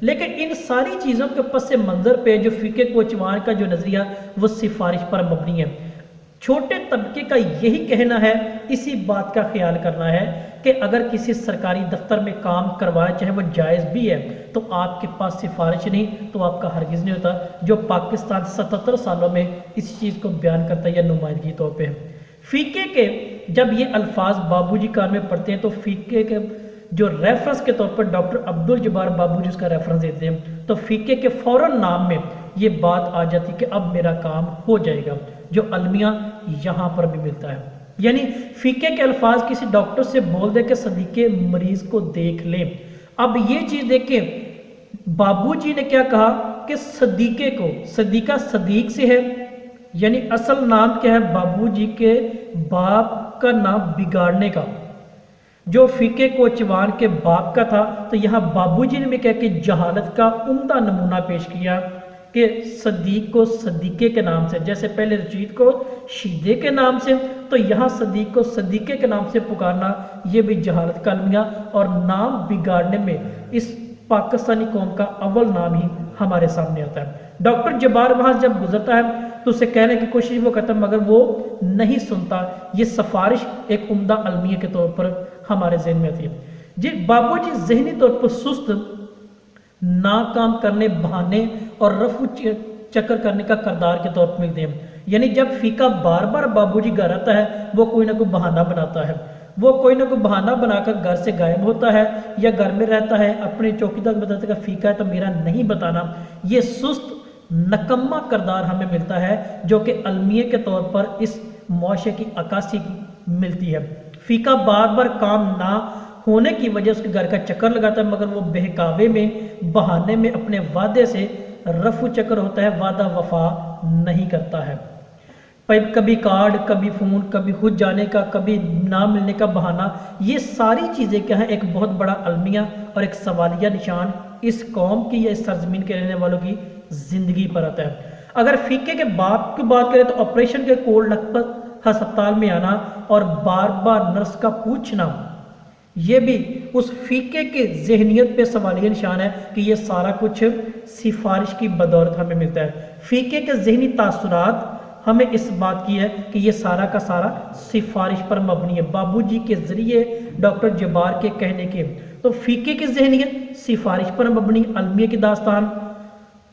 لیکن ان ساری چیزوں کے پس منظر پہ جو فقہ کوچوان کا جو نظریہ وہ سفارش پر مبنی ہے۔ چھوٹے طبقے کا یہی کہنا ہے، اسی بات کا خیال کرنا ہے کہ اگر کسی سرکاری دفتر میں کام کروانا چاہے وہ جائز بھی ہے تو آپ کے پاس سفارش نہیں تو آپ کا ہرگز نہیں ہوتا، جو پاکستان 77 سالوں میں اس چیز کو بیان کرتا ہے یا نمائندگی طور پہ۔ فقہ کے جب یہ الفاظ بابو جی کان میں پڑھتے ہیں تو فقہ کے جو ریفرنس کے طور پر ڈاکٹر عبدالجبار بابو جی اس کا ریفرنس دیتے ہیں تو فقہ کے فوراً نام میں یہ بات آ جاتی کہ اب میرا کام ہو جائے گا، جو المیہ یہاں پر بھی ملتا ہے۔ یعنی فقہ کے الفاظ کسی ڈاکٹر سے بول دے کہ صدیقے مریض کو دیکھ لیں۔ اب یہ چیز دیکھیں بابو جی نے کیا کہا کہ صدیقے کو، صدیقہ صدیق سے ہے، یعنی اصل نام کیا ہے بابو جی کے باپ کا نام بگاڑنے کا، جو فقہ کوچوان کے باپ کا تھا، تو یہاں بابو جی نے بھی کہا کہ جہالت کا عمدہ نمونہ پیش کیا کہ صدیق کو صدیقے کے نام سے، جیسے پہلے رشید کو شیدے کے نام سے، تو یہاں صدیق کو صدیقے کے نام سے پکارنا یہ بھی جہالت کا المیہ اور نام بگاڑنے میں اس پاکستانی قوم کا اول نام ہی ہمارے سامنے آتا ہے۔ ڈاکٹر جبار وہاں جب گزرتا ہے تو اسے کہنے کی کوشش وہ کرتا ہے مگر وہ نہیں سنتا۔ یہ سفارش ایک عمدہ المیہ کے طور پر ہمارے ذہن میں آتی ہے۔ جی بابو جی ذہنی طور پر سست، ناکام کرنے، بہانے اور رفع چکر کرنے کا کردار کے طور پر ملتے ہیں۔ یعنی جب فقہ بار بار بابو جی گھر آتا ہے وہ کوئی نہ کوئی بہانہ بناتا ہے، وہ کوئی نہ کوئی بہانہ بنا کر گھر سے غائب ہوتا ہے یا گھر میں رہتا ہے، اپنے چوکیدار کو بتاتا ہے کہ فقہ ہے تو میرا نہیں بتانا۔ یہ سست نکمہ کردار ہمیں ملتا ہے جو کہ المیہ کے طور پر اس معاشرے کی عکاسی ملتی ہے۔ فقہ بار بار کام نہ ہونے کی وجہ اس کے گھر کا چکر لگاتا ہے مگر وہ بہکاوے میں، بہانے میں اپنے وعدے سے رفع چکر ہوتا ہے، وعدہ وفا نہیں کرتا ہے۔ کبھی کارڈ، کبھی فون، کبھی خود جانے کا، کبھی نہ ملنے کا بہانہ، یہ ساری چیزیں کیا ہیں ایک بہت بڑا المیہ اور ایک سوالیہ نشان اس قوم کی یا اس سرزمین کے رہنے والوں کی زندگی پر آتا ہے۔ اگر فقہ کے باپ کی بات کریں تو آپریشن کے کوڑ لکھپت ہسپتال میں آنا اور بار بار نرس کا پوچھنا، یہ بھی اس فقہ کے ذہنیت پہ سوالیہ نشان ہے کہ یہ سارا کچھ سفارش کی بدولت ہمیں ملتا ہے۔ فقہ کے ذہنی تاثرات ہمیں اس بات کی ہے کہ یہ سارا کا سارا سفارش پر مبنی ہے، بابو جی کے ذریعے ڈاکٹر جبار کے کہنے کے۔ تو فقہ کی ذہنیت سفارش پر مبنی، المیہ کی داستان،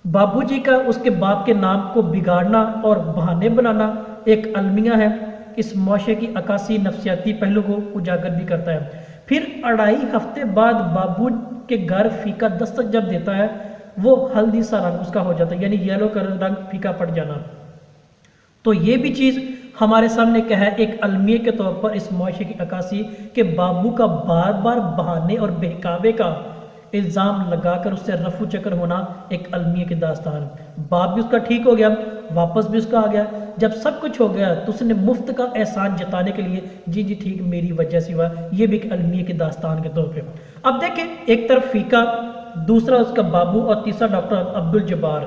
بابو جی کا اس کے باپ کے نام کو بگاڑنا اور بہانے بنانا ایک المیہ ہے، اس معاشرے کی عکاسی نفسیاتی پہلو کو اجاگر بھی کرتا ہے۔ پھر 2.5 ہفتے بعد بابو کے گھر فقہ دستک جب دیتا ہے وہ ہلدی سا رنگ اس کا ہو جاتا ہے، یعنی یلو کلر رنگ پھیکا پڑ جانا۔ تو یہ بھی چیز ہمارے سامنے کیا ہے ایک المیہ کے طور پر اس معاشرے کی عکاسی کہ بابو کا بار بار بہانے اور بہکاوے کا الزام لگا کر اس سے رفع چکر ہونا ایک المیہ کی داستان۔ باپ بھی اس کا ٹھیک ہو گیا، واپس بھی اس کا آ گیا، جب سب کچھ ہو گیا تو اس نے مفت کا احسان جتانے کے لیے جی ٹھیک میری وجہ سے ہوا، یہ بھی ایک المیہ کی داستان کے طور پہ۔ اب دیکھیں ایک طرف فقہ، دوسرا اس کا بابو اور تیسرا ڈاکٹر عبدالجبار،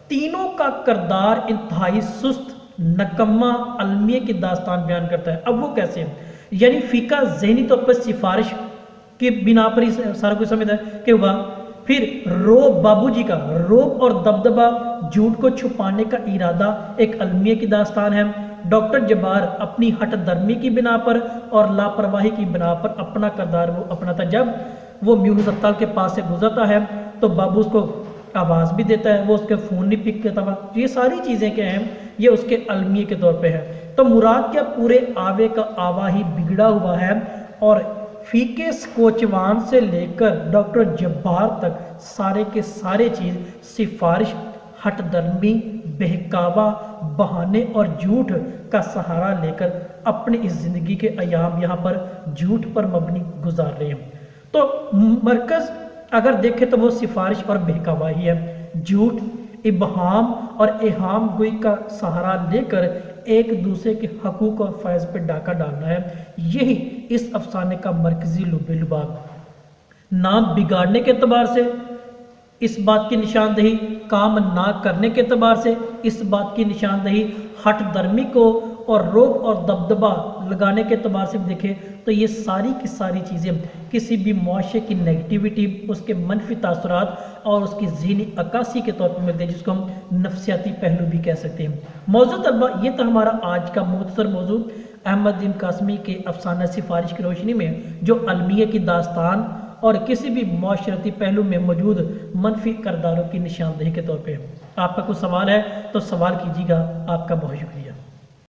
تینوں کا کردار انتہائی سست نکمہ المیہ کی داستان بیان کرتا ہے۔ اب وہ کیسے ہیں؟ یعنی فقہ ذہنی طور پر سفارش کی بنا پر ہی سارا کچھ سمجھتا ہے کہ ہوا، پھر روب، بابو جی کا روب اور دبدبہ، جھوٹ کو چھپانے کا ارادہ ایک المیہ کی داستان ہے۔ ڈاکٹر جبار اپنی ہٹ درمی کی بنا پر اور لاپرواہی کی بنا پر اپنا کردار وہ اپناتا، جب وہ میون ہسپتال کے پاس سے گزرتا ہے تو بابو اس کو آواز بھی دیتا ہے، وہ اس کے فون نہیں پک کرتا۔ یہ ساری چیزیں کیا ہیں یہ اس کے المیہ کے طور پہ ہے۔ تو مراد کیا پورے آوے کا آوا ہی بگڑا ہوا ہے اور فقہ کوچوان سے لے کر ڈاکٹر جبار تک سارے کے سارے چیز سفارش، ہٹ درمی، بہکاوا، بہانے اور جھوٹ کا سہارا لے کر اپنی اس زندگی کے ایام یہاں پر جھوٹ پر مبنی گزار رہے ہیں۔ تو مرکز اگر دیکھیں تو وہ سفارش اور بہکاوا ہی ہے، جھوٹ، ابہام اور ایہام گوئی کا سہارا لے کر ایک دوسرے کے حقوق اور فیض پہ ڈاکہ ڈالنا ہے، یہی اس افسانے کا مرکزی لباب۔ نام بگاڑنے کے اعتبار سے اس بات کی نشاندہی، کام نہ کرنے کے اعتبار سے اس بات کی نشاندہی، ہٹ درمی کو اور روب اور دبدبہ، لگانے کے اعتبار سے دیکھیں تو یہ ساری کی ساری چیزیں کسی بھی معاشرے کی نیگیٹیوٹی، اس کے منفی تاثرات اور اس کی ذہنی عکاسی کے طور پر ملتے ہیں، جس کو ہم نفسیاتی پہلو بھی کہہ سکتے ہیں۔ موضوع طلبہ، یہ تھا ہمارا آج کا مختصر موضوع احمد دین قاسمی کے افسانہ سفارش کی روشنی میں، جو المیہ کی داستان اور کسی بھی معاشرتی پہلو میں موجود منفی کرداروں کی نشاندہی کے طور پہ۔ آپ کا کوئی سوال ہے تو سوال کیجیے گا۔ آپ کا بہت شکریہ۔